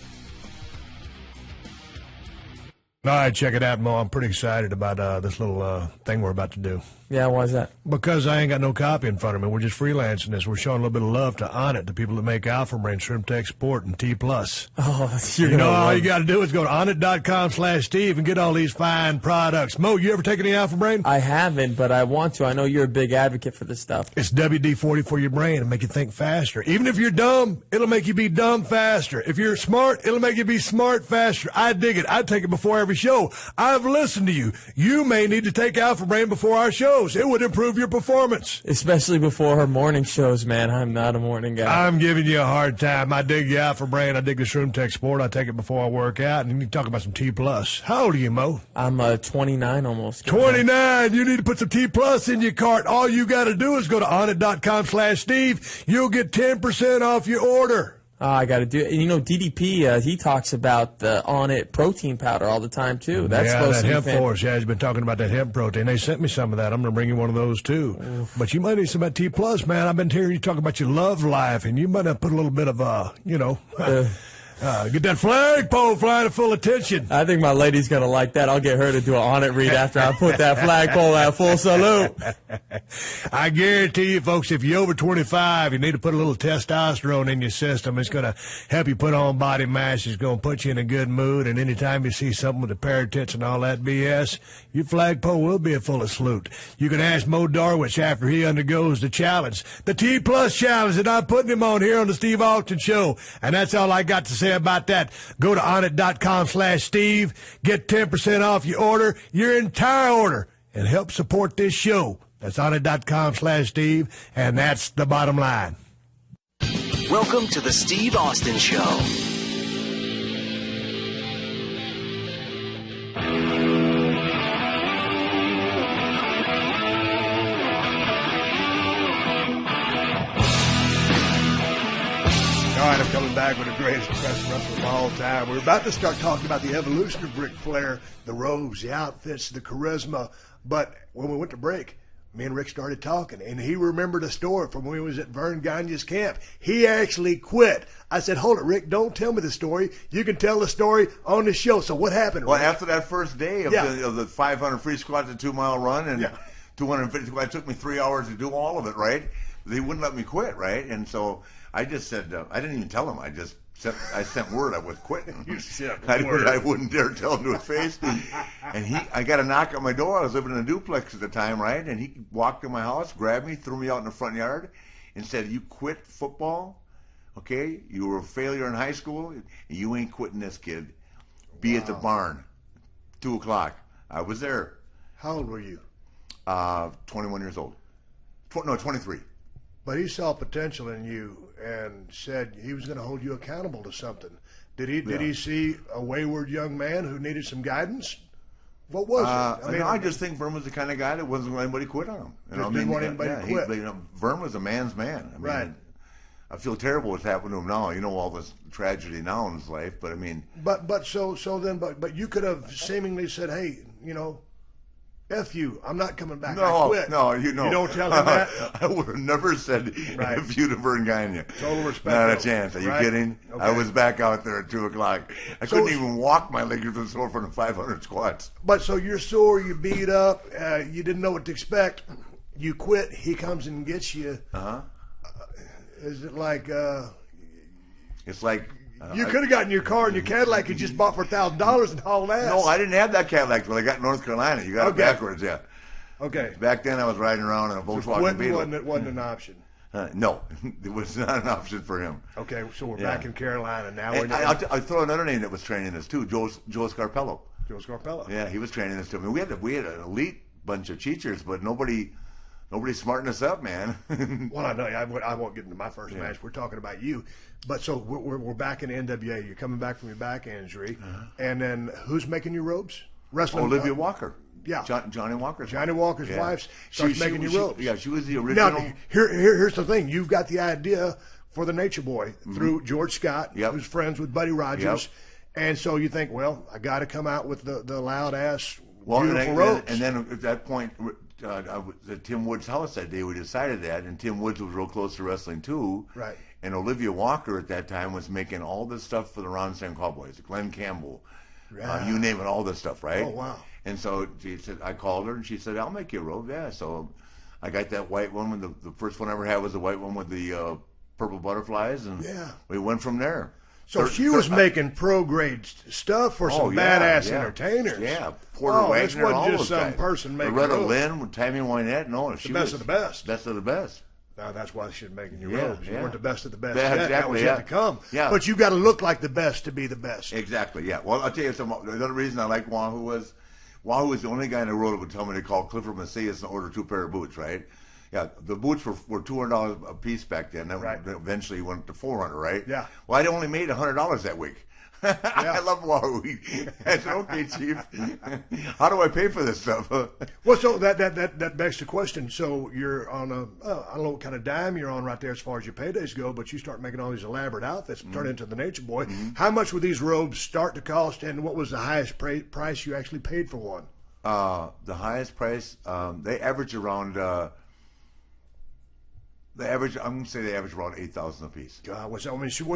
All right, check it out, Mo. I'm pretty excited about this little thing we're about to do. Yeah, why is that? Because I ain't got no copy in front of me. We're just freelancing this. We're showing a little bit of love to Onnit, the people that make Alpha Brain, Shrimp Tech Sport, and T+. Oh, you know, all you got to do is go to Onnit.com/Steve and get all these fine products. Mo, you ever taken any Alpha Brain? I haven't, but I want to. I know you're a big advocate for this stuff. It's WD-40 for your brain. It'll make you think faster. Even if you're dumb, it'll make you be dumb faster. If you're smart, it'll make you be smart faster. I dig it. I take it before every show. I've listened to you. You may need to take Alpha Brain before our shows. It would improve your performance. Especially before her morning shows, man. I'm not a morning guy. I'm giving you a hard time. I dig the Alpha Brain. I dig the Shroom Tech Sport. I take it before I work out. And you talk about some T+. How old are you, Mo? I'm 29 almost. 29. You need to put some T+ in your cart. All you got to do is go to Onnit.com/Steve. You'll get 10% off your order. I got to do it. You know, DDP, he talks about the Onnit protein powder all the time, too. That's supposed that to be hemp force. Yeah, he's been talking about that hemp protein. They sent me some of that. I'm going to bring you one of those, too. Oof. But you might need some of that T+, man. I've been hearing you talk about your love life, and you might have put a little bit of, get that flagpole flying full attention. I think my lady's going to like that. I'll get her to do an Onnit read after I put that flagpole at full salute. I guarantee you, folks, if you're over 25, you need to put a little testosterone in your system. It's going to help you put on body mass. It's going to put you in a good mood. And anytime you see something with the pair of tits and all that BS, your flagpole will be a full of salute. You can ask Mo Darwich after he undergoes the challenge, the T+ challenge, and I'm putting him on here on the Steve Austin Show. And that's all I got to say about that. Go to Onnit.com/Steve. Get 10% off your order, your entire order, and help support this show. That's Onnit.com/Steve, and that's the bottom line. Welcome to the Steve Austin Show. All right, I'm coming back with the greatest professional wrestler of all time. We're about to start talking about the evolution of Ric Flair, the robes, the outfits, the charisma. But when we went to break, me and Rick started talking, and he remembered a story from when he was at Vern Gagne's camp. He actually quit. I said, hold it, Rick, don't tell me the story. You can tell the story on the show. So what happened, Well, Rick? after that first day of the 500 free squats, a 2-mile run, and 250 squats, it took me 3 hours to do all of it, right? they wouldn't let me quit, right? And so I just said, I didn't even tell him. I sent word I was quitting. I wouldn't dare tell him to his face. And I got a knock on my door. I was living in a duplex at the time, right? And he walked in my house, grabbed me, threw me out in the front yard, and said, "You quit football, okay? You were a failure in high school, and you ain't quitting this, kid. Be at the barn, 2:00. I was there. How old were you? 21 years old. 23. But he saw potential in you and said he was going to hold you accountable to something. Did he see a wayward young man who needed some guidance? What was it? I just think Vern was the kind of guy that wasn't going to let anybody quit on him. Didn't want anybody to quit. Vern was a man's man. Right. I feel terrible what's happened to him now. You know, all this tragedy now in his life, but I mean. But you could have seemingly said, "Hey, F you, I'm not coming back. I quit." No, you don't tell him that. I would have never said F you to Vern Gagne. Total respect. Not a chance. Are you kidding? Okay. I was back out there at 2:00. I couldn't even walk. My legs were sore from the 500 squats. But so you're sore, you beat up, you didn't know what to expect. You quit. He comes and gets you. Is it like? It's like. You could have gotten your car and your Cadillac you just bought for $1,000 and hauled ass. No, I didn't have that Cadillac when I got in North Carolina. You got it backwards, yeah. Okay. Back then I was riding around in a Volkswagen Beetle. Wasn't an option. No, it was not an option for him. Okay, so we're back in Carolina now. I'll throw another name that was training us too, Joe Scarpello. Joe Scarpello. Yeah, he was training us too. I mean, we had an elite bunch of teachers, but nobody smartened us up, man. Well, I know. I won't get into my first match. We're talking about you. But so we're back in the NWA. You're coming back from your back injury. And then who's making your robes? Wrestling. Olivia Walker. Yeah. Johnny Walker's wife starts making your robes. Yeah, she was the original. Now, here's the thing. You've got the idea for the Nature Boy through George Scott, who's friends with Buddy Rogers. And so you think, well, I got to come out with the loud-ass, beautiful robes. And then at that point, at Tim Woods' house that day, we decided that, and Tim Woods was real close to wrestling too. Right. And Olivia Walker at that time was making all this stuff for the Ron San Cowboys, Glenn Campbell, you name it, all this stuff, right? Oh, wow. And so she said, I called her and she said, "I'll make you a robe." Yeah. So I got that white one. The first one I ever had was the white one with the purple butterflies, and we went from there. So she was making pro-grade stuff for some badass entertainers. Yeah, Porter Wagner, this wasn't all just those some guys. person making Loretta robes. Lynn with Tammy Wynette. No, she best was of the best. Best of the best. Now that's why she's making your robes. You weren't the best of the best. Yeah, exactly, that was yet to come. Yeah. But you got to look like the best to be the best. Exactly. Yeah. Well, I'll tell you something. The other reason I like Wahoo was the only guy in the world that would tell me to call Clifford Macias and order 2 pair of boots. Right. Yeah, the boots were $200 a piece back then. Then eventually went to $400, right? Yeah. Well, I only made $100 that week. I love Wahoo. I said, "Okay, Chief, how do I pay for this stuff?" Well, so that begs the question. So you're on I don't know what kind of dime you're on right there as far as your paydays go, but you start making all these elaborate outfits and turn into the Nature Boy. How much would these robes start to cost, and what was the highest price you actually paid for one? The highest price, they average around. I'm going to say they average around $8,000 a piece. God, was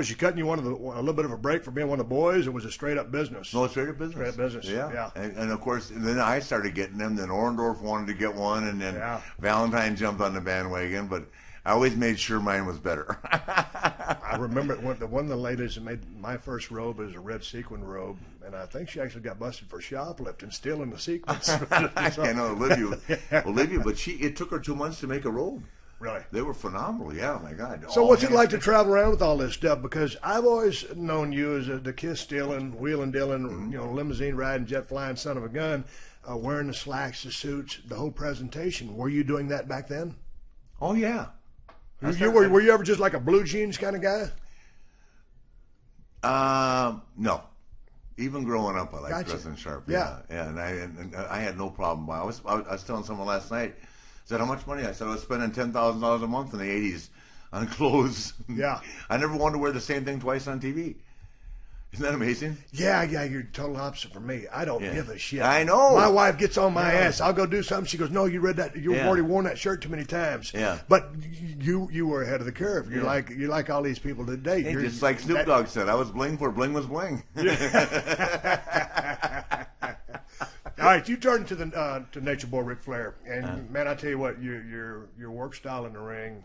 she cutting you a little bit of a break for being one of the boys, or was it straight up business? No, straight up business. Straight up business. Yeah. And of course, then I started getting them. Then Orndorff wanted to get one, and then Valentine jumped on the bandwagon. But I always made sure mine was better. I remember one of the ladies that made my first robe is a red sequin robe, and I think she actually got busted for shoplifting, stealing the sequins. I know Olivia, but it took her 2 months to make a robe. Really? They were phenomenal. Yeah, my God. So what's it like to travel around with all this stuff? Because I've always known you as the kiss stealing, wheeling dealing, limousine riding, jet flying son of a gun, wearing the slacks, the suits, the whole presentation. Were you doing that back then? Oh yeah. Were you ever just like a blue jeans kind of guy? No. Even growing up, I liked dressing sharp. Yeah. And I had no problem. I was telling someone last night. Said, how much money? I said, I was spending $10,000 a month in the 80s on clothes. Yeah. I never wanted to wear the same thing twice on TV. Isn't that amazing? Yeah, you're total opposite from me. I don't give a shit. I know. My wife gets on my ass. I'll go do something. She goes, "No, you read that. You've already worn that shirt too many times." Yeah. But you were ahead of the curve. You're like all these people today. You're just like Snoop Dogg said, I was bling for bling was bling. All right, you turn to Nature Boy Ric Flair, and man, I tell you what, your work style in the ring,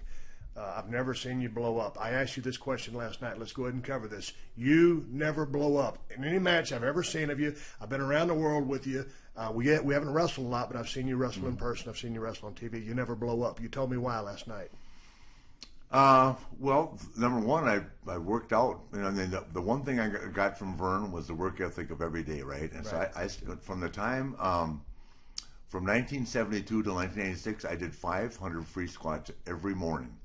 I've never seen you blow up. I asked you this question last night. Let's go ahead and cover this. You never blow up. In any match I've ever seen of you, I've been around the world with you. We haven't wrestled a lot, but I've seen you wrestle in person. I've seen you wrestle on TV. You never blow up. You told me why last night. Well, number one, I worked out. You know, and then the one thing I got from Vern was the work ethic of every day, right? And so I from the time from 1972 to 1986, I did 500 free squats every morning.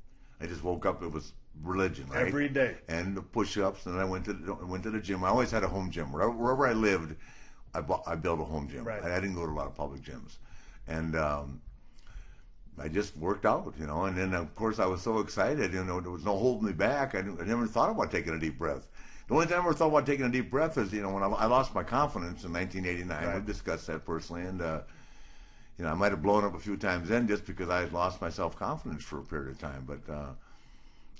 I just woke up. It was religion, right? Every day. And the push-ups. And I went to the gym. I always had a home gym. Wherever I lived, I built a home gym. Right. I didn't go to a lot of public gyms. And I just worked out, you know. And then, of course, I was so excited. You know, there was no holding me back. I never thought about taking a deep breath. The only time I ever thought about taking a deep breath is, you know, when I lost my confidence in 1989. Right. We've discussed that personally. And, you know, I might have blown up a few times then just because I had lost my self-confidence for a period of time. But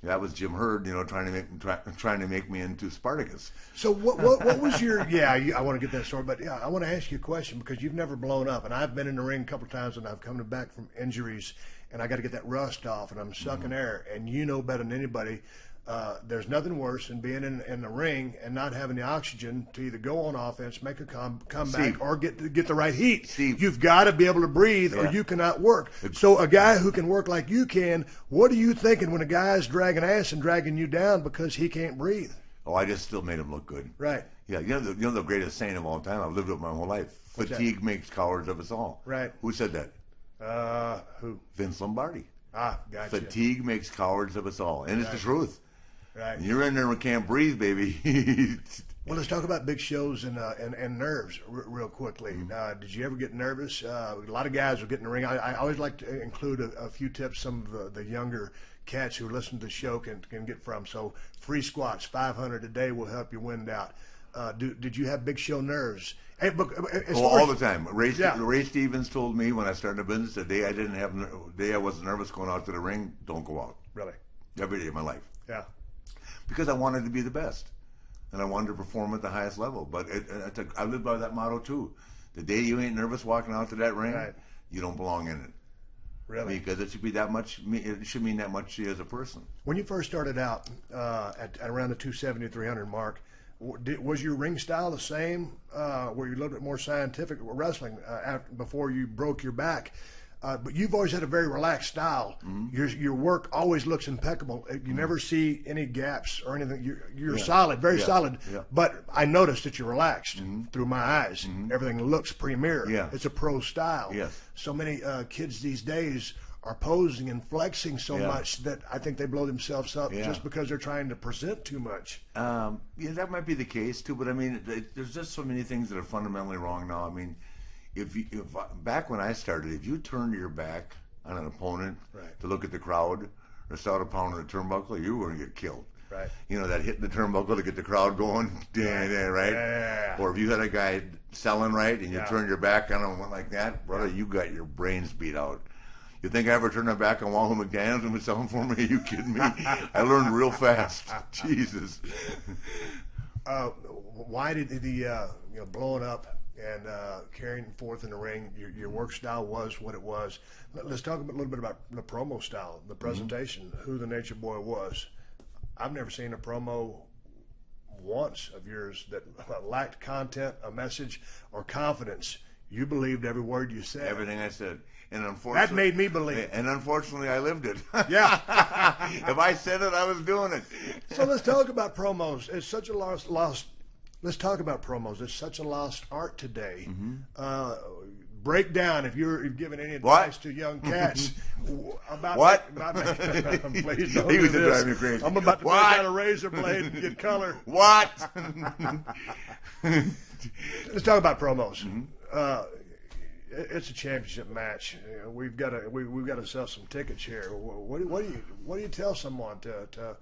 that was Jim Hurd, you know, trying to make me into Spartacus. So what was your I want to get that story, but I want to ask you a question because you've never blown up, and I've been in the ring a couple of times and I've come back from injuries, and I got to get that rust off, and I'm sucking air, and you know better than anybody. There's nothing worse than being in the ring and not having the oxygen to either go on offense, make a comeback, or get the right heat. Steve. You've got to be able to breathe, or you cannot work. So a guy who can work like you can, what are you thinking when a guy's dragging ass and dragging you down because he can't breathe? Oh, I just still made him look good. Right. Yeah, you know the greatest saying of all time. I've lived it my whole life. What's Fatigue that? makes cowards of us all. Right. Who said that? Who? Vince Lombardi. Ah, gotcha. Fatigue makes cowards of us all, and it's the truth. Right. And you're in there and can't breathe, baby. Well, let's talk about big shows and nerves real quickly. Did you ever get nervous? A lot of guys will get in the ring. I always like to include a few tips some of the younger cats who listen to the show can get from. So free squats, 500 a day will help you wind out. Did you have big show nerves? Hey, all the time. Ray Stevens told me when I started the business, the day I wasn't nervous going out to the ring, don't go out. Really? Every day of my life. Yeah. Because I wanted to be the best, and I wanted to perform at the highest level. But I live by that motto too. The day you ain't nervous walking out to that ring, you don't belong in it. Really? Because it should be that much. It should mean that much to you as a person. When you first started out at around the 270, 300 mark, was your ring style the same? Were you a little bit more scientific wrestling before you broke your back? But you've always had a very relaxed style. Mm-hmm. Your work always looks impeccable. You never see any gaps or anything. You're solid, very solid. Yeah. But I noticed that you're relaxed through my eyes. Mm-hmm. Everything looks premier. Yeah. It's a pro style. Yes. So many kids these days are posing and flexing so much that I think they blow themselves up just because they're trying to present too much. That might be the case too. But I mean, there's just so many things that are fundamentally wrong now. I mean, if back when I started, if you turned your back on an opponent to look at the crowd or started pounding the turnbuckle, you were going to get killed. Right. You know, that hitting the turnbuckle to get the crowd going, right? Yeah. Or if you had a guy selling right and you turned your back on him and went like that, brother, you got your brains beat out. You think I ever turned my back on Wahoo McDaniel and was selling for me? Are you kidding me? I learned real fast. Jesus. Why did the blowing up and carrying forth in the ring, your work style was what it was? Let's talk a little bit about the promo style, the presentation, who the Nature Boy was. I've never seen a promo once of yours that lacked content, a message, or confidence. You believed every word you said. Everything I said. And unfortunately, that made me believe. And unfortunately, I lived it. Yeah. If I said it, I was doing it. So let's talk about promos. It's such a lost. Let's talk about promos. It's such a lost art today. Mm-hmm. Break down, if you're giving any advice to young cats about what? Please don't he do was this. Drive me crazy. I'm about to break out a razor blade and get color. What? Let's talk about promos. Mm-hmm. It's a championship match. We've got to sell some tickets here. What do you tell someone to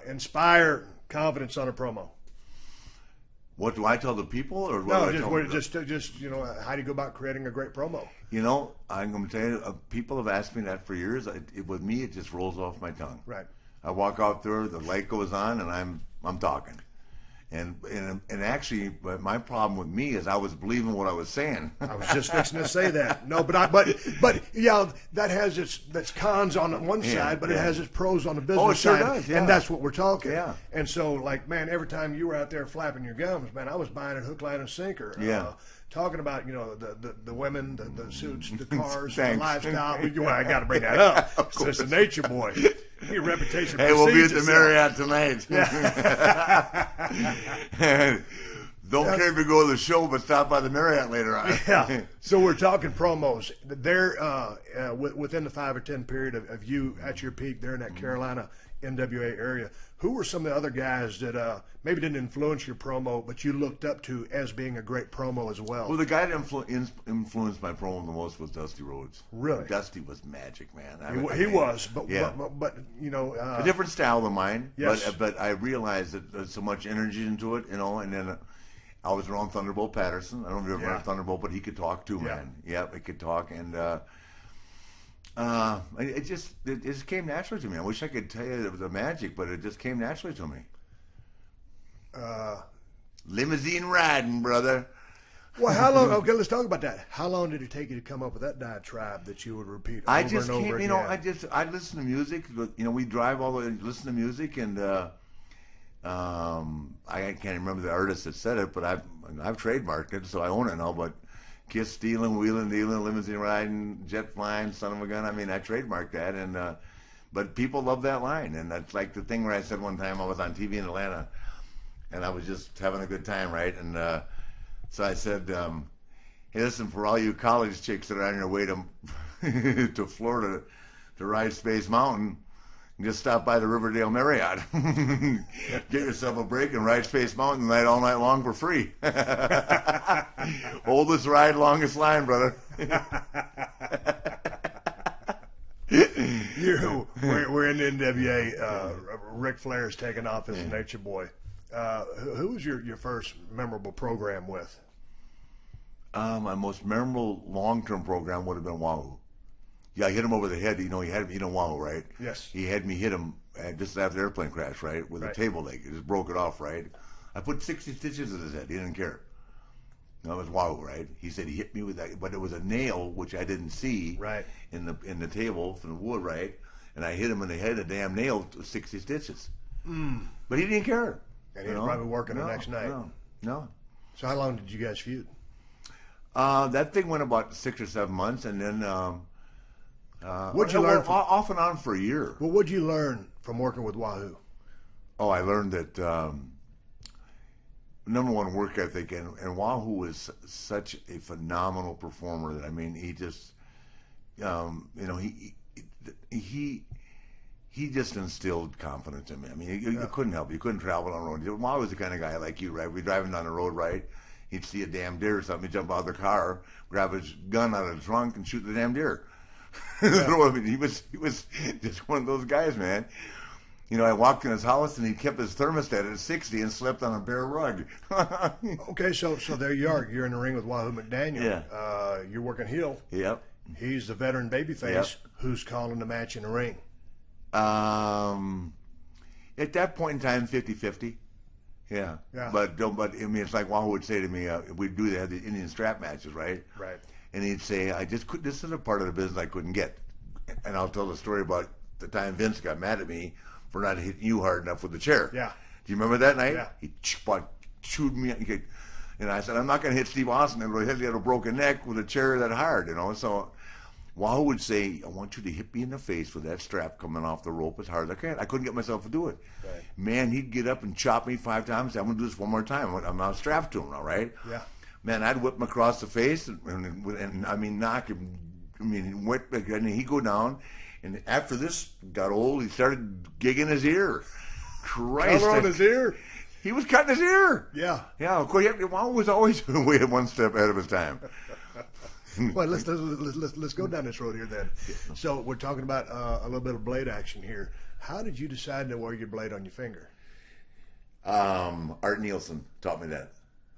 inspire confidence on a promo? What do I tell the people, or what just how do you go about creating a great promo? You know, I'm going to tell you, people have asked me that for years. With me, it just rolls off my tongue. Right. I walk out there, the light goes on, and I'm talking. And actually, my problem with me is I was believing what I was saying. I was just fixing to say that. No, but yeah, that has that's cons on one side, but it has its pros on the business sure side. Does, yeah. And that's what we're talking. Yeah. And so, like, man, every time you were out there flapping your gums, man, I was buying it hook, line, and sinker. Yeah. Talking about, you know, the women, the suits, the cars, the Thanks. lifestyle. Well, I got to bring that up. So it's a nature boy. Your reputation. Hey, we'll be at precedes the Marriott tonight. Don't care if you go to the show, but stop by the Marriott later on. Yeah. So we're talking promos. They're within the 5 or 10 period of you at your peak there in that Carolina NWA area. Who were some of the other guys that maybe didn't influence your promo, but you looked up to as being a great promo as well? Well, the guy that influenced my promo the most was Dusty Rhodes. Really? Dusty was magic, man. He was, but you know, a different style than mine. Yes. But I realized that there's so much energy into it, you know. And then I was around Thunderbolt Patterson. I don't know if you ever heard of Thunderbolt, but he could talk too, man. Yeah, he could talk, and it just came naturally to me. I wish I could tell you it was a magic, but it just came naturally to me. Limousine riding, brother. Well, how long? Okay, let's talk about that. How long did it take you to come up with that diatribe that you would repeat over and over again? You know, I listen to music. You know, we drive all the way, listen to music, and I can't remember the artist that said it, but I've trademarked it, so I own it now. But kiss stealing, wheeling, dealing, limousine riding, jet flying, son of a gun. I mean, I trademarked that, and but people love that line, and that's like the thing where I said one time I was on TV in Atlanta, and I was just having a good time, right? And so I said, "Hey, listen, for all you college chicks that are on your way to to Florida to ride Space Mountain, just stop by the Riverdale Marriott, get yourself a break, and ride Space Mountain night all night long for free. Oldest ride, longest line, brother." We're in the NWA. Ric Flair is taking off as a nature boy. Who was your first memorable program with? My most memorable long-term program would have been Wahoo. Yeah, I hit him over the head. You know, he had me, Wahoo, right? Yes. He had me hit him just after the airplane crash, right, with a table leg. He just broke it off, right? I put 60 stitches in his head. He didn't care. That was Wahoo, right? He said he hit me with that, but it was a nail, which I didn't see, right, in the table from the wood, right? And I hit him in the head, a damn nail, 60 stitches. But he didn't care. And he was probably working the next night. No. So how long did you guys feud? That thing went about 6 or 7 months, and then what'd you learn off and on for a year. Well, what'd you learn from working with Wahoo? Oh, I learned that number one, work ethic, and Wahoo was such a phenomenal performer that, I mean, he just he just instilled confidence in me. I mean, you couldn't help it. You couldn't travel on the road. Wahoo was the kind of guy like you, right? We'd be driving down the road, right? He'd see a damn deer or something. He'd jump out of the car, grab his gun out of the trunk, and shoot the damn deer. I mean, he was just one of those guys, man. You know, I walked in his house, and he kept his thermostat at 60 and slept on a bare rug. Okay, so there you are. You're in the ring with Wahoo McDaniel. Yeah. You're working heel. Yep. He's the veteran babyface who's calling the match in the ring. At that point in time, 50-50. Yeah. But I mean, it's like Wahoo would say to me, we'd do the Indian strap matches, right? Right. And he'd say, this is a part of the business I couldn't get. And I'll tell the story about the time Vince got mad at me for not hitting you hard enough with the chair. Yeah. Do you remember that night? Yeah. He chewed me. And I said, I'm not going to hit Steve Austin and hit a broken neck with a chair that hard, you know. So Wahoo would say, I want you to hit me in the face with that strap coming off the rope as hard as I can. I couldn't get myself to do it. Right. Man, he'd get up and chop me 5 times. I'm going to do this one more time. I'm not strapped to him now, right? Yeah. Man, I'd whip him across the face and I mean, knock him. I mean, and he'd go down. And after this got old, he started gigging his ear. Christ. Color on his ear? He was cutting his ear. Yeah. Yeah, of course, Wahoo was always way one step ahead of his time. Well, let's go down this road here then. So we're talking about a little bit of blade action here. How did you decide to wear your blade on your finger? Art Nielsen taught me that.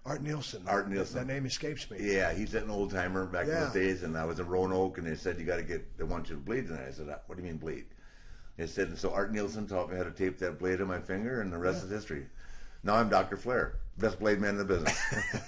Art Nielsen. That name escapes me. Yeah, he's an old timer back in those days, and I was in Roanoke, and they said they want you to bleed tonight. I said, what do you mean bleed? They said, and so Art Nielsen taught me how to tape that blade on my finger, and the rest is history. Now I'm Dr. Flair, best blade man in the business.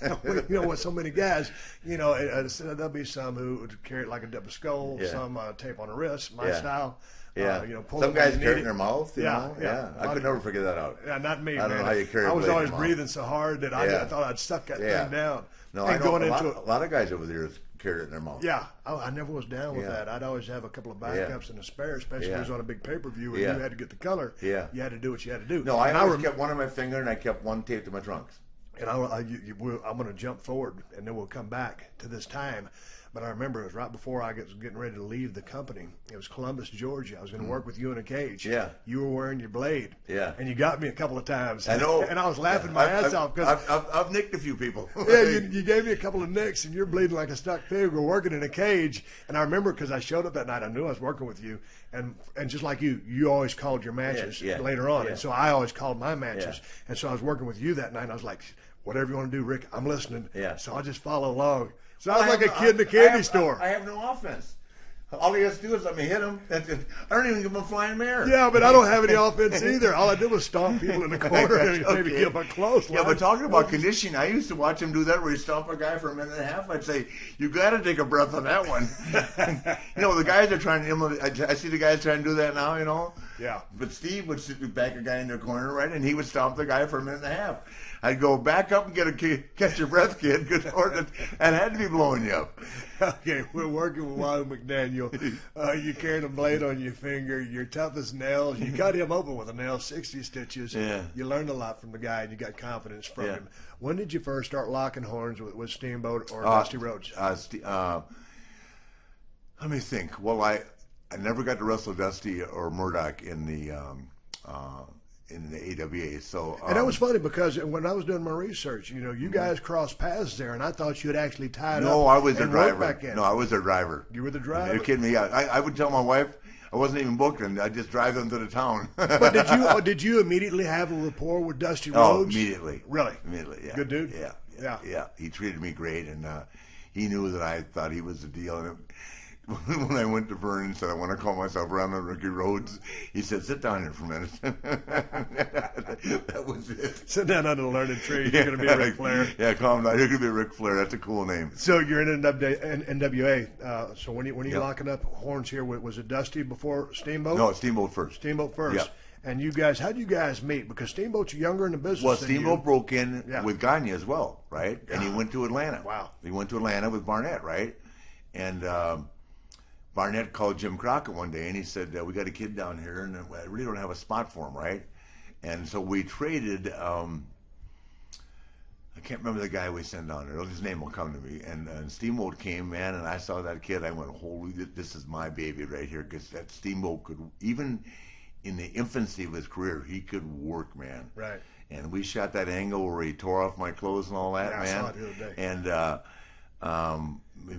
Well, you know what? So many guys, you know, there'll be some who would carry it like a double skull, Yeah. some tape on the wrist. My Yeah. style. Yeah, You know, pull some it when guys you carry it need in their mouth. You know? Yeah. I could never figure that out. Yeah, not me. I don't man. know how you carry a I was blade in always your mouth. breathing so hard that Yeah. I thought I'd suck that Yeah. thing down. No, and I know going a into lot of guys over there carried it in their mouth. Yeah, I never was down with Yeah. that. I'd always have a couple of backups and a spare, especially if it was on a big pay-per-view and Yeah. you had to get the color. Yeah. You had to do what you had to do. No, I And always kept one on my finger and I kept one taped to my trunks. And I'm going to jump forward, and then we'll come back to this time. But I remember it was right before I was getting ready to leave the company. It was Columbus, Georgia. I was going to work with you in a cage. Yeah. You were wearing your blade. Yeah. And you got me a couple of times. I know. And I was laughing my ass off because I've nicked a few people. yeah, you gave me a couple of nicks, and you're bleeding like a stuck pig. We're working in a cage, and I remember because I showed up that night. I knew I was working with you, and just like you always called your matches Yeah. later on, Yeah. and so I always called my matches, Yeah. and so I was working with you that night. And I was like, "Whatever you want to do, Rick, I'm listening." Yeah. So I just follow along. So I was like a kid in the candy store. I have no offense. All he has to do is let me hit him. I don't even give him a flying mare. Yeah, but I don't have any offense either. All I did was stomp people in the corner and maybe Okay. give them a close line. Yeah, but talking about conditioning, I used to watch him do that where he stomp a guy for a minute and a half. I'd say, you got to take a breath on that one. You know, the guys are trying to, I see the guys trying to do that now, you know. Yeah. But Steve would back a guy in the corner, right, and he would stomp the guy for a minute and a half. I'd go back up and catch your breath, kid, good Lord, and I had to be blowing you up. Okay, we're working with Wahoo McDaniel. You carried a blade on your finger. You're tough as nails. You cut him open with a nail, 60 stitches. Yeah. You learned a lot from the guy, and you got confidence from Yeah. him. When did you first start locking horns with Steamboat or Dusty Rhodes? Let me think. Well, I never got to wrestle Dusty or Murdoch in the AWA. So And that was funny because when I was doing my research, you know, you guys crossed paths there, and I thought you had actually tied up. no, I was their and rode driver. back in. No, I was their driver. You were the driver? Are you kidding me? Yeah, I would tell my wife I wasn't even booked, and I'd just drive them to the town. But did you immediately have a rapport with Dusty Oh, Rhodes? immediately. Really? Immediately, yeah. Good dude? Yeah. He treated me great, and he knew that I thought he was the deal. And when I went to Vern and said, I want to call myself Ronald Ricky Rhodes, he said, sit down here for a minute. That was it. Sit down under the learned tree. You're going to be Ric Flair. Yeah, calm down. You're going to be Ric Flair. That's a cool name. So you're in NWA. So when you Yep. locking up horns here, was it Dusty before Steamboat? No, Steamboat first. Steamboat first. Yep. And you guys, how'd you guys meet? Because Steamboat's younger in the business Well, than Steamboat you. broke in Yeah. with Gagne as well, right? And he went to Atlanta. Wow. He went to Atlanta with Barnett, right? And Barnett called Jim Crockett one day, and he said, we got a kid down here, and I really don't have a spot for him, right? And so we traded, I can't remember the guy we sent down there. His name will come to me. And Steamboat came, man, and I saw that kid. I went, holy, this is my baby right here, because that Steamboat could, even in the infancy of his career, he could work, man. Right. And we shot that angle where he tore off my clothes and all that, Yeah, I man. saw it the other day. And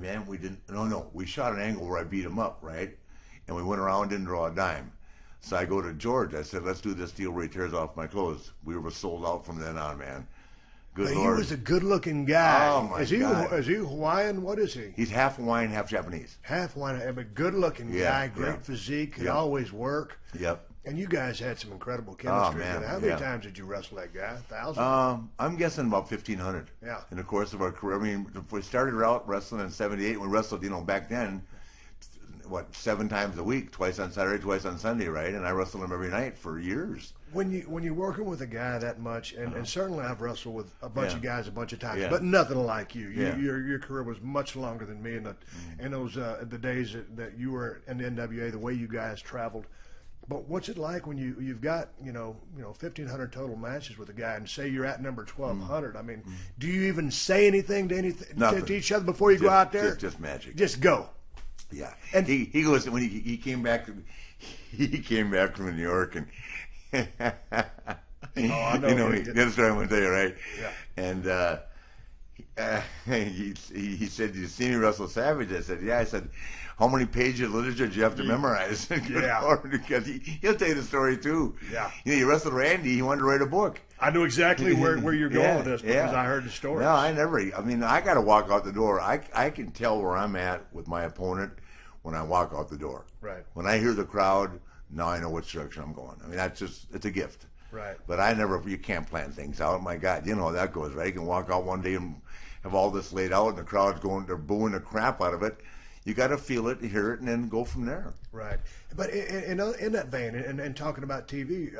man, we didn't. No, we shot an angle where I beat him up, right? And we went around, didn't draw a dime. So I go to George. I said, let's do this deal where he tears off my clothes. We were sold out from then on, man. Good But Lord. he was a good-looking guy. Oh, my God. Is he Hawaiian? What is he? He's half Hawaiian, half Japanese. Half Hawaiian, but good-looking Yeah, guy, great yeah. physique, could Yeah. always work. Yep. And you guys had some incredible chemistry. man, How many yeah. times did you wrestle that guy? 1,000? I'm guessing about 1,500. Yeah. In the course of our career. I mean, if we started out wrestling in '78. We wrestled, back then, 7 times a week, twice on Saturday, twice on Sunday, right? And I wrestled him every night for years. When you're working with a guy that much, and certainly I've wrestled with a bunch Yeah. of guys a bunch of times, Yeah. but nothing like you. Yeah. Your career was much longer than me, and those the days that you were in the NWA, the way you guys traveled. But what's it like when you've got 1,500 total matches with a guy, and say you're at number 1,200? I mean, do you even say anything to each other before you go out there? Just magic. Just go. Yeah, And- and he goes when he came back. He came back from New York, and I know he did. the other story I'm going to tell you, right? Yeah. And he said, "Did you see me wrestle Savage?" I said, "Yeah." I said, "How many pages of literature do you have to memorize?" Good Yeah. Lord, because he'll tell you the story too. Yeah. You wrestled Randy. He wanted to write a book. I knew exactly where you're going Yeah, with this because yeah. I heard the story. No, I got to walk out the door. I can tell where I'm at with my opponent when I walk out the door. Right. When I hear the crowd, now I know which direction I'm going. I mean, it's a gift. Right. But you can't plan things out. My God, you know how that goes, right? You can walk out one day and have all this laid out, and the crowd's they're booing the crap out of it. You got to feel it, hear it, and then go from there. Right. But in that vein, and talking about TV,